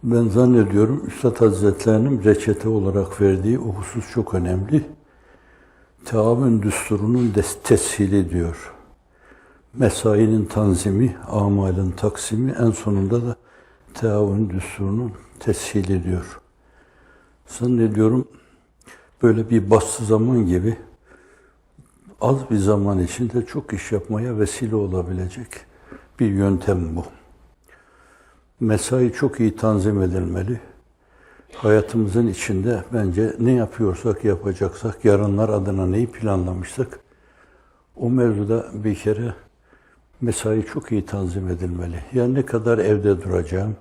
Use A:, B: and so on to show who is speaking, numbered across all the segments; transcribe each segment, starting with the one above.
A: Ben zannediyorum Üstad Hazretlerinin reçete olarak verdiği o husus çok önemli. Teavün düsturunun teshili diyor. Mesainin tanzimi, amalin taksimi, en sonunda da teavün düsturunun teshili diyor. Zannediyorum böyle bir bastı zaman gibi az bir zaman içinde çok iş yapmaya vesile olabilecek bir yöntem bu. Mesai çok iyi tanzim edilmeli. Hayatımızın içinde bence ne yapıyorsak yapacaksak, yarınlar adına neyi planlamışsak, o mevzuda bir kere mesai çok iyi tanzim edilmeli. Yani ne kadar evde duracağım,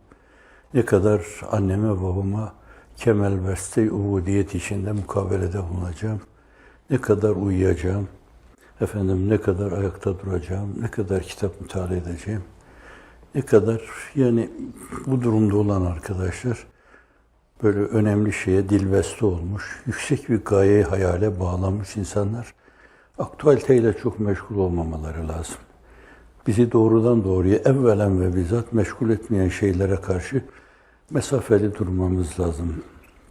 A: ne kadar anneme babama kemel verste ubudiyet içinde mukabelede bulunacağım, ne kadar uyuyacağım, ne kadar ayakta duracağım, ne kadar kitap mutala edeceğim, ne kadar yani bu durumda olan arkadaşlar böyle önemli şeye dilbeste olmuş, yüksek bir gayeyi hayale bağlanmış insanlar aktualiteyle çok meşgul olmamaları lazım. Bizi doğrudan doğruya evvelen ve bizzat meşgul etmeyen şeylere karşı mesafeli durmamız lazım.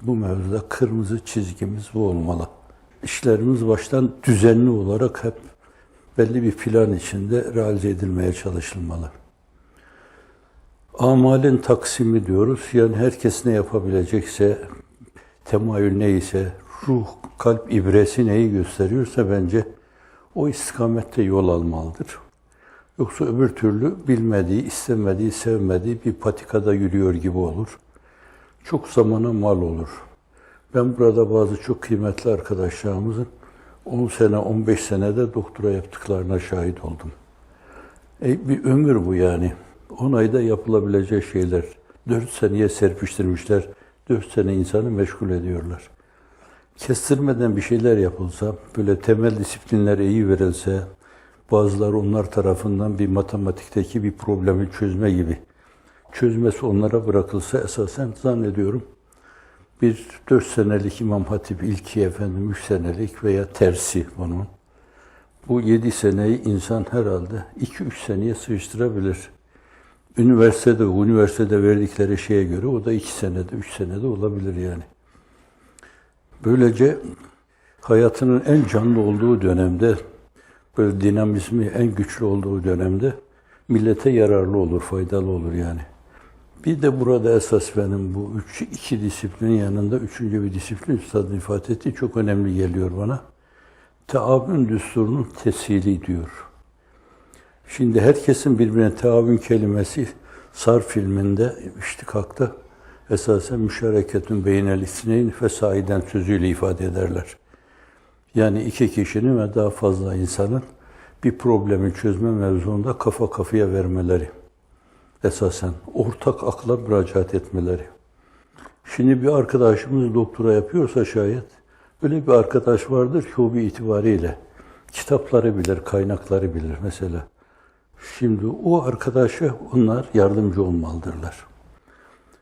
A: Bu mevzuda kırmızı çizgimiz bu olmalı. İşlerimiz baştan düzenli olarak hep belli bir plan içinde realize edilmeye çalışılmalı. Amalin taksimi diyoruz. Yani herkes ne yapabilecekse, temayül neyse, ruh, kalp ibresi neyi gösteriyorsa bence o istikamette yol almalıdır. Yoksa öbür türlü bilmediği, istemediği, sevmediği bir patikada yürüyor gibi olur. Çok zamana mal olur. Ben burada bazı çok kıymetli arkadaşlarımızın 10 sene, 15 senede doktora yaptıklarına şahit oldum. Bir ömür bu yani. 10 ayda yapılabilecek şeyler. 4 seneye serpiştirmişler. 4 sene insanı meşgul ediyorlar. Kestirmeden bir şeyler yapılsa, böyle temel disiplinler iyi verilse, bazıları onlar tarafından bir matematikteki bir problemi çözme gibi çözmesi onlara bırakılsa esasen zannediyorum bir 4 senelik İmam Hatip ilki 3 senelik veya tersi bunun. Bu 7 seneyi insan herhalde 2-3 seneye sıkıştırabilir. Üniversitede verdikleri şeye göre o da 2 senede, 3 senede olabilir yani. Böylece hayatının en canlı olduğu dönemde, böyle dinamizmi en güçlü olduğu dönemde millete yararlı olur, faydalı olur yani. Bir de burada esas benim bu iki disiplinin yanında üçüncü bir disiplin üstadın ifade ettiği çok önemli geliyor bana. Teavün düsturunun teshili diyor. Şimdi herkesin birbirine teavün kelimesi Sarf filminde, İştikak'ta esasen müşareketün beynel isneyn fesaiden sözüyle ifade ederler. Yani iki kişinin ve daha fazla insanın bir problemi çözme mevzuunda kafa kafaya vermeleri. Esasen ortak akla müracaat etmeleri. Şimdi bir arkadaşımız doktora yapıyorsa şayet, öyle bir arkadaş vardır ki o bir itibariyle kitapları bilir, kaynakları bilir mesela. Şimdi o arkadaşa onlar yardımcı olmalıdırlar.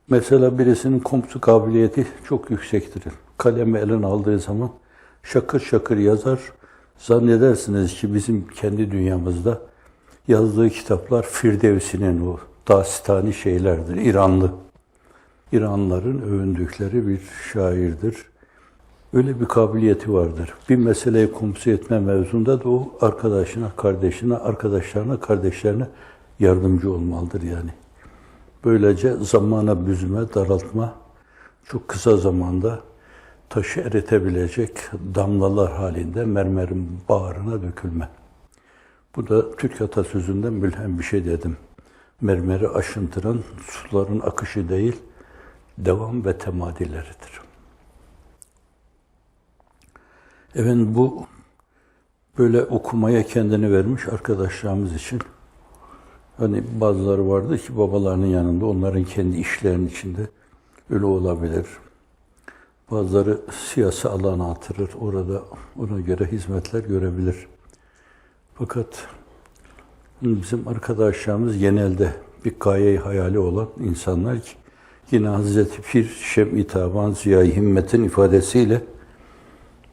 A: Mesela birisinin komut kabiliyeti çok yüksektir. Kalemi eline aldığı zaman şakır şakır yazar. Zannedersiniz ki bizim kendi dünyamızda yazdığı kitaplar Firdevsi'nin o dastani şeylerdir. İranlıların övündükleri bir şairdir. Öyle bir kabiliyeti vardır. Bir meseleyi komut etme mevzunda da o kardeşlerine yardımcı olmalıdır yani. Böylece zamana büzme, daraltma, çok kısa zamanda taşı eritebilecek damlalar halinde mermerin bağrına dökülme. Bu da Türk atasözünden mülhem bir şey dedim. Mermeri aşıntıran suların akışı değil, devam ve temadileridir. Bu böyle okumaya kendini vermiş arkadaşlarımız için, hani bazıları vardı ki babalarının yanında, onların kendi işlerinin içinde öyle olabilir. Bazıları siyasi alana atırır, orada ona göre hizmetler görebilir. Fakat bizim arkadaşlarımız genelde bir gaye-i hayali olan insanlar ki, yine Hazreti Pir Şem-i Taban Ziya-i Himmet'in ifadesiyle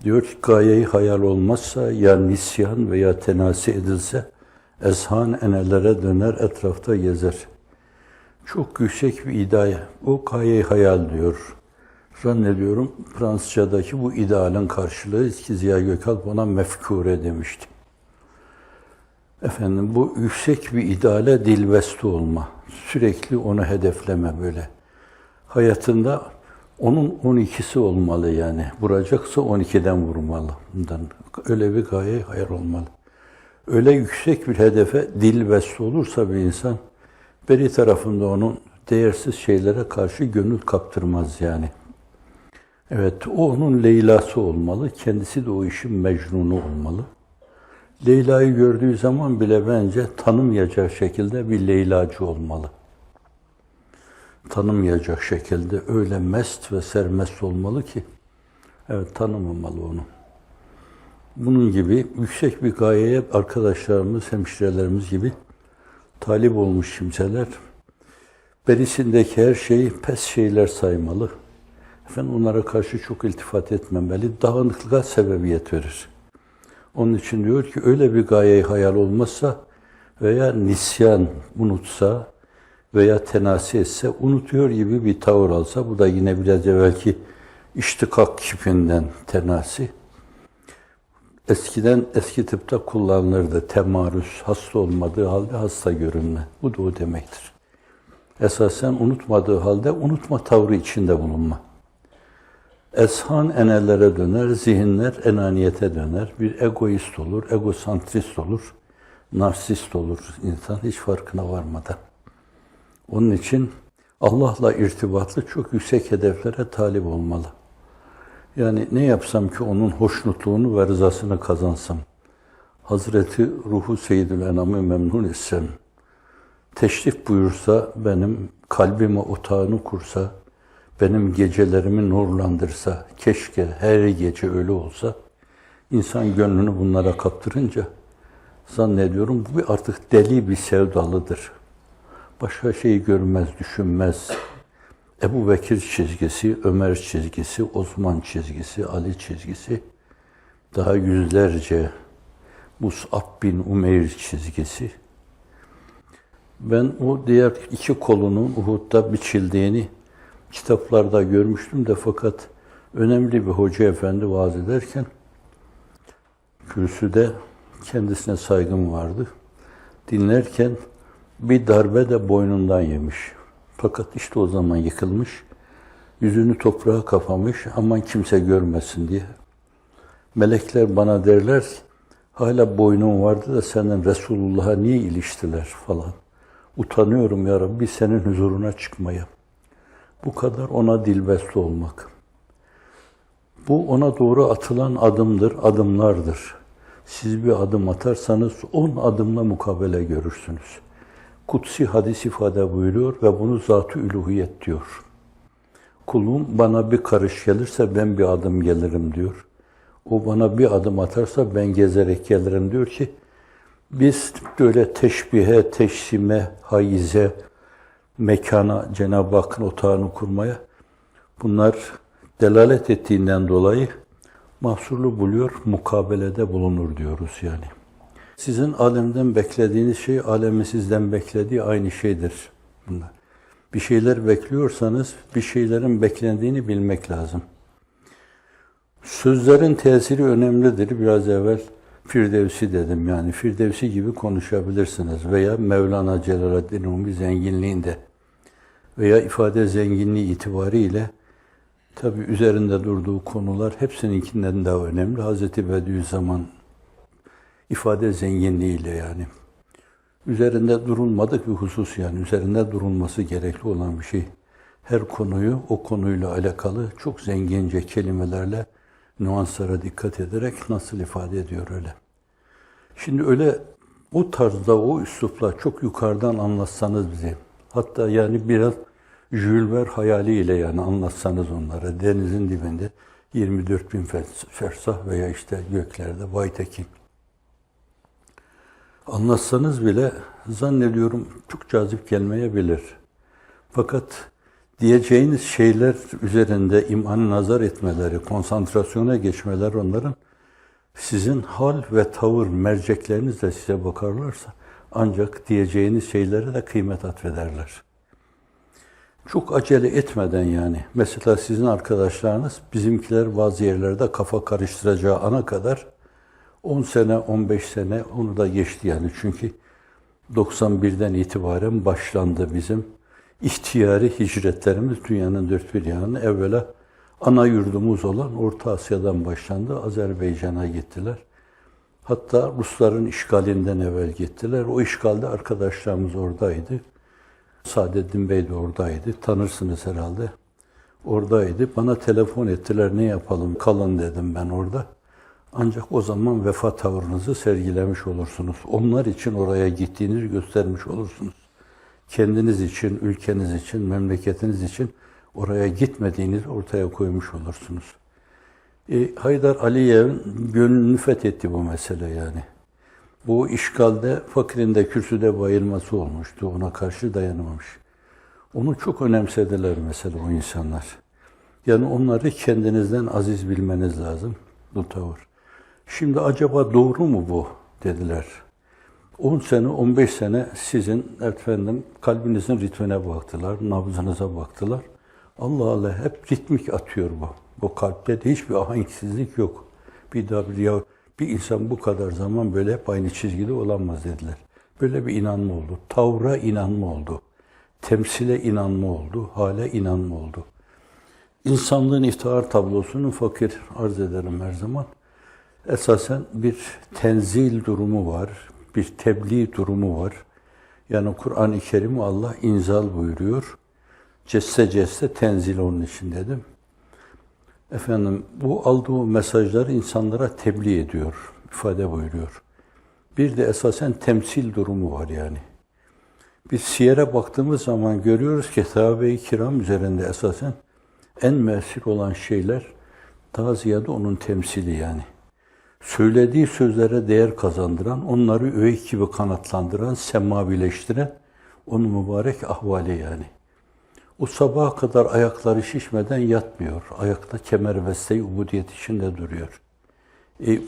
A: Diyor ki gayeyi hayal olmazsa ya nisyan veya tenasi edilse ezhan enelere döner etrafta gezer. Çok yüksek bir ideal. O gayeyi hayal diyor. Zannediyorum Fransızcadaki bu idealin karşılığı ki Ziya Gökalp ona mefkure demişti. Efendim bu yüksek bir ideale dilbeste olma. Sürekli onu hedefleme böyle. Hayatında onun 12'si olmalı yani. Vuracaksa 12'den vurmalı. Öyle bir gaye hayal olmalı. Öyle yüksek bir hedefe dilbeste olursa bir insan, beri tarafında onun değersiz şeylere karşı gönül kaptırmaz yani. Evet, o onun Leyla'sı olmalı. Kendisi de o işin Mecnun'u olmalı. Leyla'yı gördüğü zaman bile bence tanımayacağı şekilde bir Leylacı olmalı. Tanımayacak şekilde öyle mest ve sermest olmalı ki, evet tanımamalı onu. Bunun gibi yüksek bir gayeye arkadaşlarımız, hemşirelerimiz gibi talip olmuş kimseler, berisindeki her şeyi pes şeyler saymalı. Efendim onlara karşı çok iltifat etmemeli, dağınıklığa sebebiyet verir. Onun için diyor ki öyle bir gayeyi hayal olmazsa veya nisyan unutsa veya tenasi etse, unutuyor gibi bir tavır alsa, bu da yine biraz evvelki iştikak kipinden tenasi. Eskiden eski tıpta kullanılırdı temarüs, hasta olmadığı halde hasta görünme. Bu da o demektir. Esasen unutmadığı halde unutma tavrı içinde bulunma. Ezhan enellere döner, zihinler enaniyete döner. Bir egoist olur, egosantrist olur, narsist olur insan hiç farkına varmadan. Onun için Allah'la irtibatlı çok yüksek hedeflere talip olmalı. Yani ne yapsam ki onun hoşnutluğunu ve rızasını kazansam, Hazreti Ruhu Seyyidül Enam'ı memnun etsem, teşrif buyursa, benim kalbime otağını kursa, benim gecelerimi nurlandırsa, keşke her gece öyle olsa, insan gönlünü bunlara kaptırınca, zannediyorum bu artık deli bir sevdalıdır. Başka şeyi görmez, düşünmez. Ebu Bekir çizgisi, Ömer çizgisi, Osman çizgisi, Ali çizgisi, daha yüzlerce Mus'ab bin Umeyr çizgisi. Ben o diğer iki kolunun Uhud'da biçildiğini kitaplarda görmüştüm de, fakat önemli bir hoca efendi vaaz ederken kürsüde kendisine saygım vardı. Dinlerken bir darbe de boynundan yemiş. Fakat işte o zaman yıkılmış, yüzünü toprağa kapamış, aman kimse görmesin diye. Melekler bana derler, hala boynun vardı da senin Resulullah'a niye iliştiler falan. Utanıyorum ya Rabbi senin huzuruna çıkmaya. Bu kadar ona dilbeste olmak. Bu ona doğru atılan adımdır, adımlardır. Siz bir adım atarsanız 10 adımla mukabele görürsünüz. Kutsi hadis ifade buyuruyor ve bunu Zat-ı Üluhiyet diyor. Kulum bana bir karış gelirse ben bir adım gelirim diyor. O bana bir adım atarsa ben gezerek gelirim diyor ki, biz böyle teşbihe, teşsime, haize, mekana, Cenab-ı Hakk'ın otağını kurmaya, bunlar delalet ettiğinden dolayı mahsurlu buluyor, mukabelede bulunur diyoruz yani. Sizin alemden beklediğiniz şey, alemin sizden beklediği aynı şeydir bunlar. Bir şeyler bekliyorsanız, bir şeylerin beklendiğini bilmek lazım. Sözlerin tesiri önemlidir. Biraz evvel Firdevsi dedim yani. Firdevsi gibi konuşabilirsiniz veya Mevlana Celaleddin Rumi zenginliğinde veya ifade zenginliği itibariyle tabii üzerinde durduğu konular hepsininkinden daha önemli. Hazreti Bediüzzaman ifade zenginliğiyle yani. Üzerinde durulmadık bir husus yani. Üzerinde durulması gerekli olan bir şey. Her konuyu o konuyla alakalı çok zengince kelimelerle, nüanslara dikkat ederek nasıl ifade ediyor öyle. Şimdi öyle o tarzda, o üslupla çok yukarıdan anlatsanız bize, hatta yani biraz Jules Verne hayaliyle yani anlatsanız onlara, denizin dibinde 24.000 fersah veya işte göklerde Vaytekin. Anlatsanız bile zannediyorum çok cazip gelmeyebilir. Fakat Diyeceğiniz şeyler üzerinde imanı nazar etmeleri, konsantrasyona geçmeler onların sizin hal ve tavır merceklerinizle size bakarlarsa ancak diyeceğiniz şeylere de kıymet atfederler. Çok acele etmeden yani. Mesela sizin arkadaşlarınız bizimkiler bazı yerlerde kafa karıştıracağı ana kadar 10 sene, 15 sene onu da geçti yani. Çünkü 91'den itibaren başlandı bizim ihtiyari hicretlerimiz dünyanın dört bir yanına. Evvela ana yurdumuz olan Orta Asya'dan başlandı. Azerbaycan'a gittiler. Hatta Rusların işgalinden evvel gittiler. O işgalde arkadaşlarımız oradaydı. Saadettin Bey de oradaydı. Tanırsınız herhalde. Oradaydı. Bana telefon ettiler. Ne yapalım? Kalın dedim ben orada. Ancak o zaman vefa tavrınızı sergilemiş olursunuz. Onlar için oraya gittiğinizi göstermiş olursunuz. Kendiniz için, ülkeniz için, memleketiniz için oraya gitmediğinizi ortaya koymuş olursunuz. Haydar Aliyev'in gönlünü fethetti bu mesele yani. Bu işgalde fakirin de kürsüde bayılması olmuştu. Ona karşı dayanamamış. Onu çok önemsediler mesela o insanlar. Yani onları kendinizden aziz bilmeniz lazım bu tavır. Şimdi acaba doğru mu bu dediler. 10 sene, 15 sene sizin efendim kalbinizin ritmine baktılar, nabzınıza baktılar. Allah Allah hep ritmik atıyor bu. Bu kalpte de hiçbir ahenksizlik yok. Bir insan bu kadar zaman böyle hep aynı çizgide olamaz dediler. Böyle bir inanma oldu. Tavra inanma oldu. Temsile inanma oldu. Hale inanma oldu. İnsanlığın iftihar tablosunun fakir arz ederim her zaman. Esasen bir tenzil durumu var. Bir tebliğ durumu var. Yani Kur'an-ı Kerim'i Allah inzal buyuruyor. Cesse tenzil onun için dedim. Efendim bu aldığı mesajları insanlara tebliğ ediyor, ifade buyuruyor. Bir de esasen temsil durumu var yani. Biz siyere baktığımız zaman görüyoruz ki sahabe-i kiram üzerinde esasen en müessir olan şeyler daha ziyade onun temsili yani. Söylediği sözlere değer kazandıran, onları öğüt gibi kanatlandıran, semavileştiren onun mübarek ahvali yani. O sabaha kadar ayakları şişmeden yatmıyor. Ayakta kemer-i ubudiyet içinde duruyor.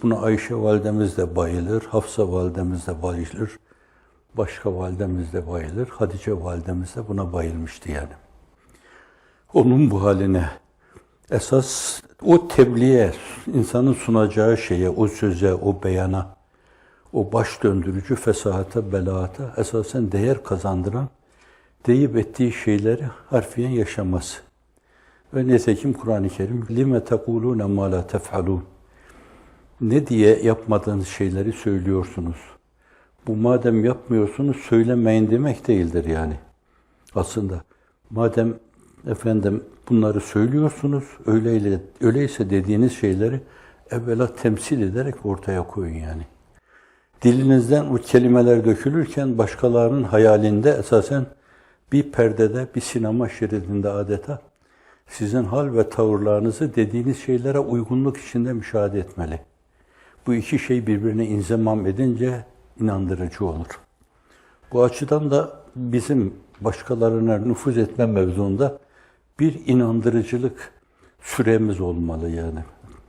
A: Buna Ayşe validemiz de bayılır, Hafsa validemiz de bayılır, başka validemiz de bayılır, Hatice validemiz de buna bayılmıştı yani. Onun bu haline, esas o tebliğe, insanın sunacağı şeye, o söze, o beyana, o baş döndürücü fesahata, belahata esasen değer kazandıran, deyip ettiği şeyleri harfiyen yaşaması. Ve nitekim Kur'an-ı Kerim لِمَ تَقُولُونَ مَا لَا تَفْعَلُونَ Ne diye yapmadığınız şeyleri söylüyorsunuz? Bu madem yapmıyorsunuz söylemeyin demek değildir yani. Aslında madem efendim bunları söylüyorsunuz, öyleyse dediğiniz şeyleri evvela temsil ederek ortaya koyun yani. Dilinizden o kelimeler dökülürken başkalarının hayalinde esasen bir perdede, bir sinema şeridinde adeta sizin hal ve tavırlarınızı dediğiniz şeylere uygunluk içinde müşahede etmeli. Bu iki şey birbirine inzemam edince inandırıcı olur. Bu açıdan da bizim başkalarına nüfuz etme mevzuunda bir inandırıcılık süremiz olmalı yani.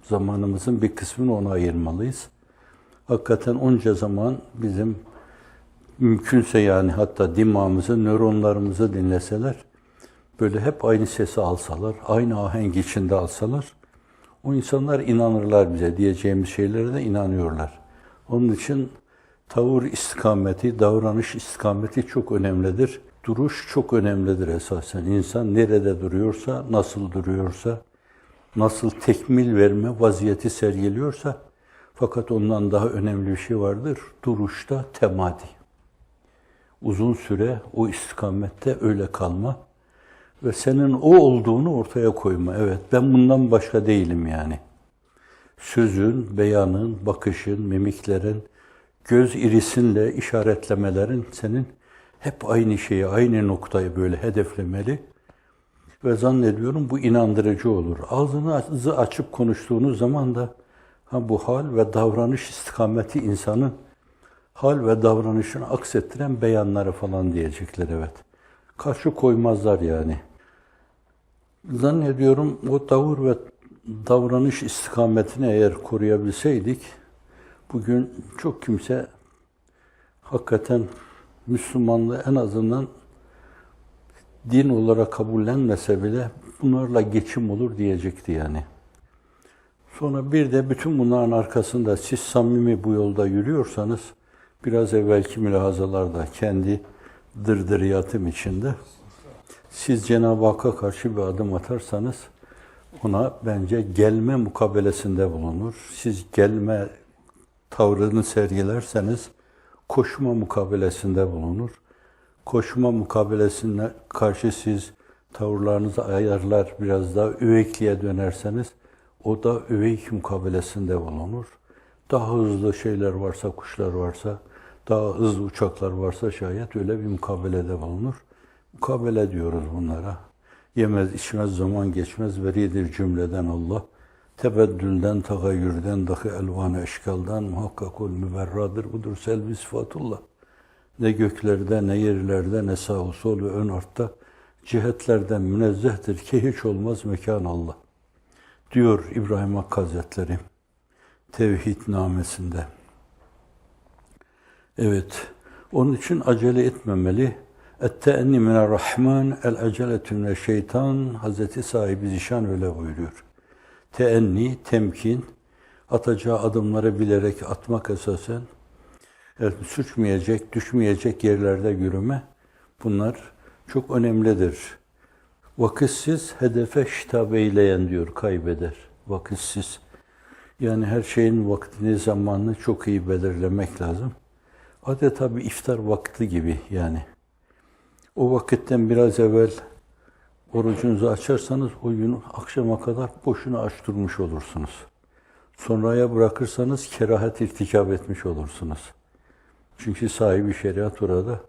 A: Zamanımızın bir kısmını ona ayırmalıyız. Hakikaten onca zaman bizim mümkünse yani hatta dimağımızı, nöronlarımızı dinleseler, böyle hep aynı sesi alsalar, aynı ahenk içinde alsalar, o insanlar inanırlar bize, diyeceğimiz şeylere de inanıyorlar. Onun için tavır istikameti, davranış istikameti çok önemlidir. Duruş çok önemlidir esasen. İnsan nerede duruyorsa, nasıl tekmil verme vaziyeti sergiliyorsa, fakat ondan daha önemli bir şey vardır, duruşta temadi. Uzun süre o istikamette öyle kalma ve senin o olduğunu ortaya koyma. Evet, ben bundan başka değilim yani. Sözün, beyanın, bakışın, mimiklerin, göz irisinle işaretlemelerin senin hep aynı şeyi, aynı noktayı böyle hedeflemeli. Ve zannediyorum bu inandırıcı olur. Ağzınızı açıp konuştuğunuz zaman da bu hal ve davranış istikameti insanın hal ve davranışını aksettiren beyanları falan diyecekler evet. Karşı koymazlar yani. Zannediyorum o tavır ve davranış istikametini eğer koruyabilseydik, bugün çok kimse hakikaten Müslümanlığı en azından din olarak kabullenmese bile bunlarla geçim olur diyecekti yani. Sonra bir de bütün bunların arkasında siz samimi bu yolda yürüyorsanız, biraz evvelki mülahazalarda kendi dırdıriyatım içinde, siz Cenab-ı Hakk'a karşı bir adım atarsanız, ona bence gelme mukabelesinde bulunur. Siz gelme tavrını sergilerseniz, koşma mukabelesinde bulunur. Koşma mukabelesine karşı siz tavırlarınızı ayarlar, biraz daha üveyikliğe dönerseniz, o da üveyik mukabelesinde bulunur. Daha hızlı şeyler varsa, kuşlar varsa, daha hızlı uçaklar varsa şayet öyle bir mukabelede bulunur. Mukabele diyoruz bunlara. Yemez, içmez, zaman geçmez, veridir cümleden Allah. Tebeddülden, tagayyürden, dahi elvan-ı eşkaldan muhakkakul müberradır. Budur selvi sıfatullah. Ne göklerde, ne yerlerde, ne sağ sol ve ön artta cihetlerden münezzehtir ki hiç olmaz mekan Allah. Diyor İbrahim Hakkı Hazretleri Tevhid namesinde. Evet, onun için acele etmemeli. Et-teenni mine'r-Rahman, el-aceletü mineşşeytan. Hazreti sahibi zişan öyle buyuruyor. Teenni, temkin, atacağı adımları bilerek atmak esasen, evet, sürçmeyecek, düşmeyecek yerlerde yürüme, bunlar çok önemlidir. Vakitsiz hedefe şitap eyleyen diyor, kaybeder. Vakitsiz. Yani her şeyin vaktini, zamanını çok iyi belirlemek lazım. Adeta bir iftar vakti gibi yani. O vakitten biraz evvel orucunuzu açarsanız o günü akşama kadar boşuna aç durmuş olursunuz. Sonraya bırakırsanız kerahat irtikap etmiş olursunuz. Çünkü sahibi şeriat orada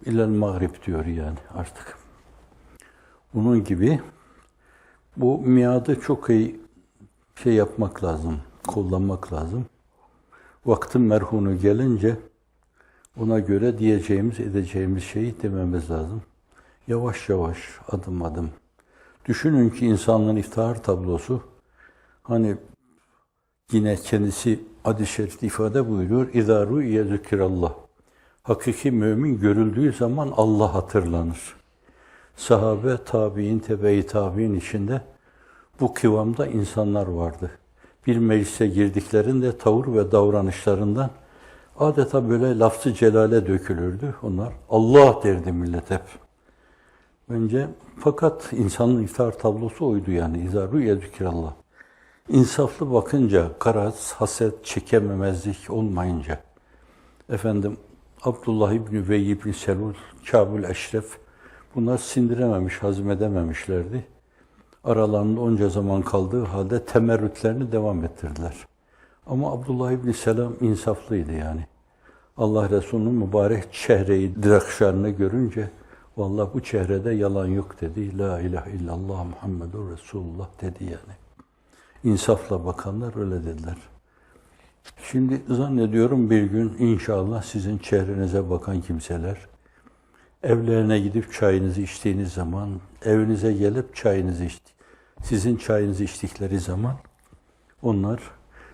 A: ilel mağrib diyor yani artık. Bunun gibi bu miadı çok iyi yapmak lazım, kullanmak lazım. Vaktin merhunu gelince ona göre diyeceğimiz, edeceğimiz şeyi dememiz lazım. Yavaş yavaş, adım adım. Düşünün ki insanlığın iftihar tablosu, hani yine kendisi hadis-i şerifte ifade buyuruyor. اِذَا رُؤْيَ ذُكِرَ اللّٰهِ Hakiki mümin görüldüğü zaman Allah hatırlanır. Sahabe, tabi'in, tebe-i tabi'in içinde bu kıvamda insanlar vardı. Bir meclise girdiklerinde tavır ve davranışlarından adeta böyle lafz-ı celale dökülürdü. Onlar Allah derdi millet hep. Bence fakat insanın iftihar tablosu oydu yani. اِذَا رُؤْيَ ذُكِرَ اللّٰهِ İnsaflı bakınca, garaz, haset, çekememezlik olmayınca, Abdullah İbni Übey İbni Selul, Kâbül Eşref, bunlar sindirememiş, hazmedememişlerdi. Aralarında onca zaman kaldığı halde temerrütlerini devam ettirdiler. Ama Abdullah İbni Selam insaflıydı yani. Allah Resulü'nün mübarek çehreyi, direkşarını görünce, vallahi bu çehrede yalan yok dedi. La ilahe illallah Muhammedur Resulullah dedi yani. İnsafla bakanlar öyle dediler. Şimdi zannediyorum bir gün inşallah sizin çehrenize bakan kimseler, evlerine gidip çayınızı içtiğiniz zaman, evinize gelip sizin çayınızı içtikleri zaman, onlar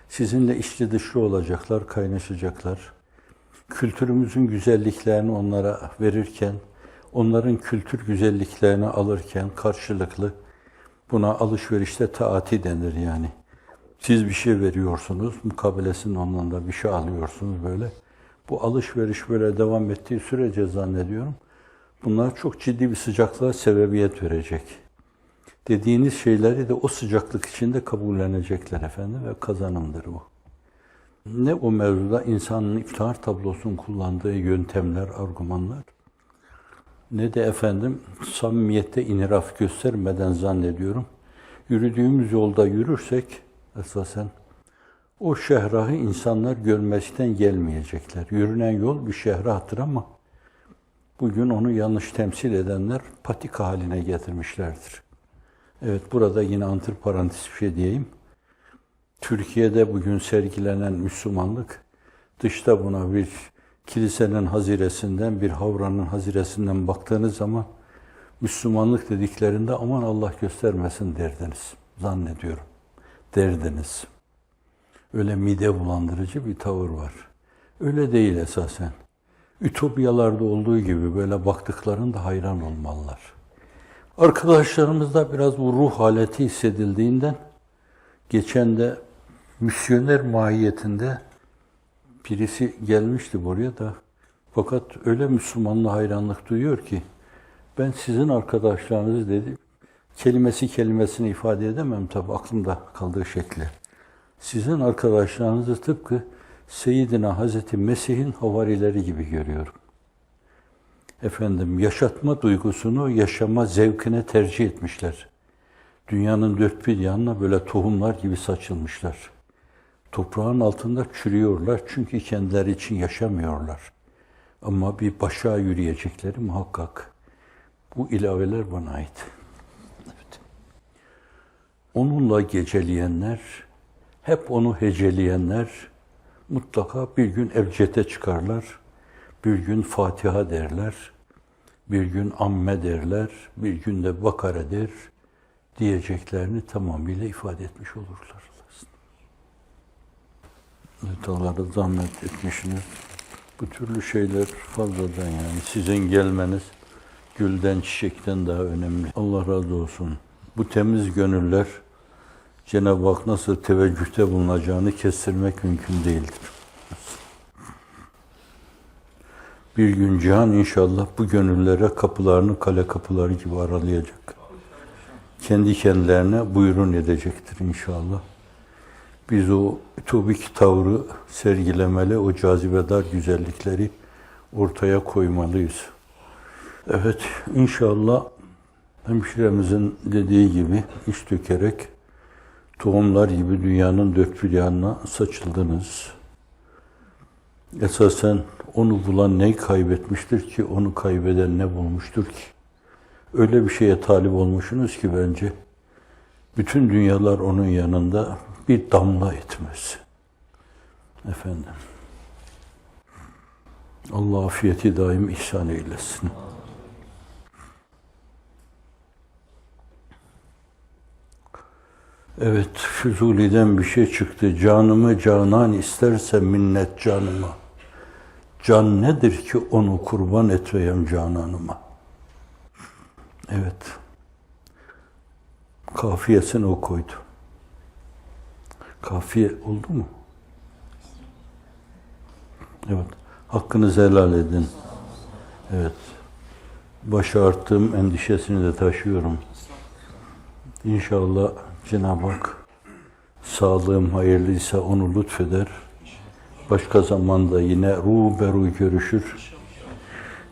A: sizinle içli dışlı olacaklar, kaynaşacaklar. Kültürümüzün güzelliklerini onlara verirken, onların kültür güzelliklerini alırken karşılıklı, buna alışverişte taati denir yani. Siz bir şey veriyorsunuz, mukabelesinde ondan da bir şey alıyorsunuz böyle. Bu alışveriş böyle devam ettiği sürece zannediyorum, bunlar çok ciddi bir sıcaklığa sebebiyet verecek. Dediğiniz şeyleri de o sıcaklık içinde kabullenecekler ve kazanımdır bu. Ne o mevzuda insanın iftihar tablosunun kullandığı yöntemler, argümanlar, ne de samimiyette inhiraf göstermeden zannediyorum, yürüdüğümüz yolda yürürsek, esasen o şehrahı insanlar görmezden gelmeyecekler. Yürünen yol bir şehrahtır ama bugün onu yanlış temsil edenler patika haline getirmişlerdir. Evet, burada yine antiparantez bir şey diyeyim. Türkiye'de bugün sergilenen Müslümanlık, dışta buna bir kilisenin haziresinden, bir havranın haziresinden baktığınız zaman Müslümanlık dediklerinde aman Allah göstermesin derdiniz. Zannediyorum. Derdiniz. Öyle mide bulandırıcı bir tavır var. Öyle değil esasen. Ütopyalarda olduğu gibi böyle baktıklarında hayran olmalılar. Arkadaşlarımızda biraz bu ruh haleti hissedildiğinden geçen de misyoner mahiyetinde birisi gelmişti buraya da fakat öyle Müslümanlığa hayranlık duyuyor ki ben sizin arkadaşlarınız dedi. Kelimesini ifade edemem tabi aklımda kaldığı şekli. Sizin arkadaşlarınızı tıpkı Seyyidina Hazreti Mesih'in havarileri gibi görüyorum. Efendim yaşatma duygusunu yaşama zevkine tercih etmişler. Dünyanın dört bir yanına böyle tohumlar gibi saçılmışlar. Toprağın altında çürüyorlar çünkü kendileri için yaşamıyorlar. Ama bir başa yürüyecekleri muhakkak. Bu ilaveler bana ait. Evet. Onunla geceleyenler, hep onu heceleyenler mutlaka bir gün Ebced'e çıkarlar, bir gün Fatiha derler, bir gün Amme derler, bir gün de Bakara der, diyeceklerini tamamıyla ifade etmiş olurlar. Evet, Allah'a zahmet etmişsiniz. Bu türlü şeyler fazladan yani. Sizin gelmeniz gülden, çiçekten daha önemli. Allah razı olsun. Bu temiz gönüller Cenab-ı Hak nasıl teveccühte bulunacağını kestirmek mümkün değildir. Bir gün cihan inşallah bu gönüllere kapılarını kale kapıları gibi aralayacak. Kendi kendilerine buyurun edecektir inşallah. Biz o ütopik tavrı sergilemeli, o cazibedar güzellikleri ortaya koymalıyız. Evet, inşallah hemşiremizin dediği gibi iş dökerek tohumlar gibi dünyanın dört bir yanına saçıldınız. Esasen onu bulan neyi kaybetmiştir ki, onu kaybeden ne bulmuştur ki? Öyle bir şeye talip olmuşsunuz ki bence bütün dünyalar onun yanında bir damla etmez. Efendim. Allah afiyeti daim ihsan eylesin. Evet, Füzuli'den bir şey çıktı. Canımı canan isterse minnet canıma. Can nedir ki onu kurban etmeyem cananıma? Evet. Kafiyesini o koydu. Kafiye oldu mu? Evet. Hakkınızı helal edin. Evet. Başa arttığım endişesini de taşıyorum. İnşallah Cenab-ı Hak sağlığım hayırlıysa onu lütfeder. Başka zamanda yine ruberu görüşür.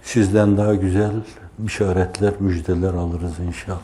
A: Sizden daha güzel bişaretler, müjdeler alırız inşallah.